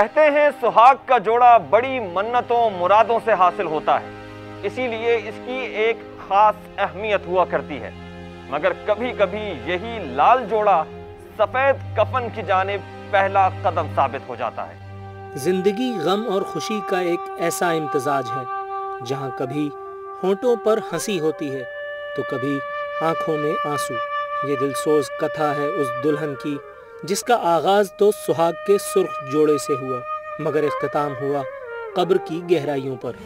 कहते हैं सुहाग का जोड़ा बड़ी मन्नतों मुरादों से हासिल होता है, इसीलिए इसकी एक खास अहमियत हुआ करती है। मगर कभी कभी यही लाल जोड़ा सफेद कफन की जानिब पहला कदम साबित हो जाता है। जिंदगी गम और खुशी का एक ऐसा इम्तिजाज है जहां कभी होंठों पर हंसी होती है तो कभी आंखों में आंसू। ये दिलसोज कथा है उस दुल्हन की जिसका आगाज तो सुहाग के सुर्ख जोड़े से हुआ, मगर इख्तिताम हुआ कब्र की गहराइयों पर।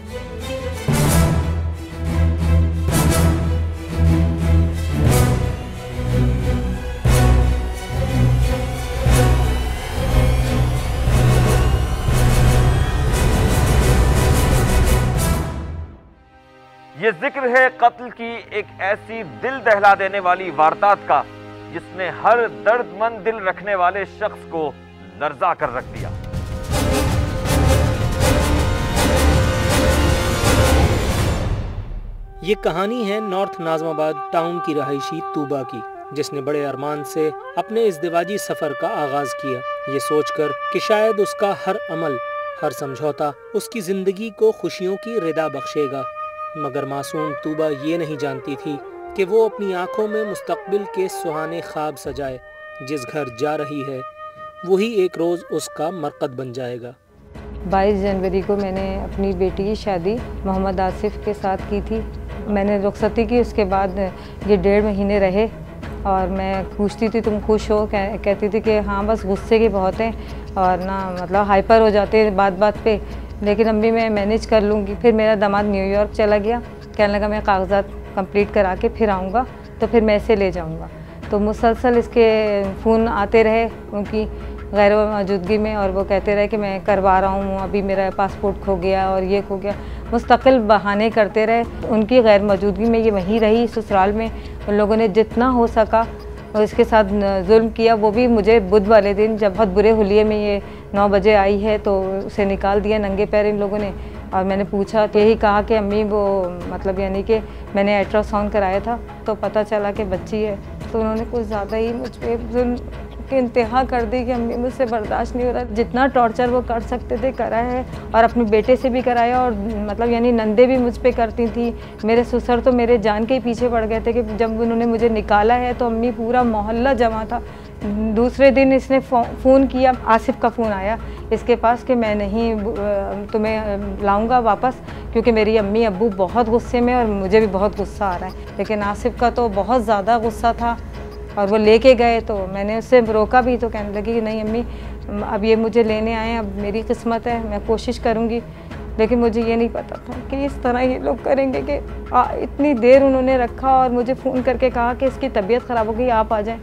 ये जिक्र है कत्ल की एक ऐसी दिल दहला देने वाली वारदात का जिसने हर दर्दमंद दिल रखने वाले शख्स को लर्जा कर रख दिया। ये कहानी है नॉर्थ नाज़िमाबाद टाउन की रहायशी तूबा की, जिसने बड़े अरमान से अपने इज़्दिवाजी सफ़र का आगाज़ किया, ये सोचकर कि शायद उसका हर अमल, हर समझौता उसकी ज़िंदगी को खुशियों की रिदा बख्शेगा। मगर मासूम तूबा ये नहीं जानती थी कि वो अपनी आंखों में मुस्तकबिल के सुहाने ख्वाब सजाए। जिस घर जा रही है वही एक रोज़ उसका मरकद बन जाएगा। 22 जनवरी को मैंने अपनी बेटी की शादी मोहम्मद आसिफ के साथ की थी। मैंने रुखसती की, उसके बाद ये 1.5 महीने रहे और मैं पूछती थी तुम खुश हो, कहती थी कि हाँ बस गुस्से के बहुत हैं और ना मतलब हाइपर हो जाते हैं बात बात पे, लेकिन अम्मी मैं मैनेज कर लूँगी। फिर मेरा दामाद न्यूयॉर्क चला गया, कहने लगा मैं कागजात कंप्लीट करा के फिर आऊँगा तो फिर मैं इसे ले जाऊँगा। तो मुसलसल इसके फ़ोन आते रहे उनकी गैर मौजूदगी में और वो कहते रहे कि मैं करवा रहा हूँ, अभी मेरा पासपोर्ट खो गया और ये खो गया, मुस्तकिल बहाने करते रहे। उनकी गैर मौजूदगी में ये वहीं रही ससुराल में। उन लोगों ने जितना हो सका और इसके साथ जुल्म किया। वो भी मुझे बुध वाले दिन जब बहुत बुरे हुलिये में ये 9 बजे आई है तो उसे निकाल दिया नंगे पैर इन लोगों ने। और मैंने पूछा तो यही कहा कि अम्मी वो मतलब यानी कि मैंने अल्ट्रासाउंड कराया था तो पता चला कि बच्ची है। तो उन्होंने कुछ ज़्यादा ही मुझ पर जुल्म की इंतहा कर दी कि अम्मी मुझसे बर्दाश्त नहीं हो रहा। जितना टॉर्चर वो कर सकते थे करा है और अपने बेटे से भी कराया और मतलब यानी नंदे भी मुझ पे करती थी। मेरे ससुर तो मेरे जान के ही पीछे पड़ गए थे कि जब उन्होंने मुझे निकाला है तो अम्मी पूरा मोहल्ला जमा था। दूसरे दिन इसने फ़ोन किया, आसिफ का फ़ोन आया इसके पास कि मैं नहीं तुम्हें लाऊंगा वापस क्योंकि मेरी अम्मी अब्बू बहुत गुस्से में और मुझे भी बहुत गुस्सा आ रहा है। लेकिन आसिफ का तो बहुत ज़्यादा गुस्सा था और वो लेके गए तो मैंने उससे रोका भी तो कहने लगी कि नहीं अम्मी अब ये मुझे लेने आए, अब मेरी किस्मत है, मैं कोशिश करूँगी। लेकिन मुझे ये नहीं पता था कि इस तरह ये लोग करेंगे कि इतनी देर उन्होंने रखा और मुझे फ़ोन करके कहा कि इसकी तबीयत ख़राब हो गई, आप आ जाएं।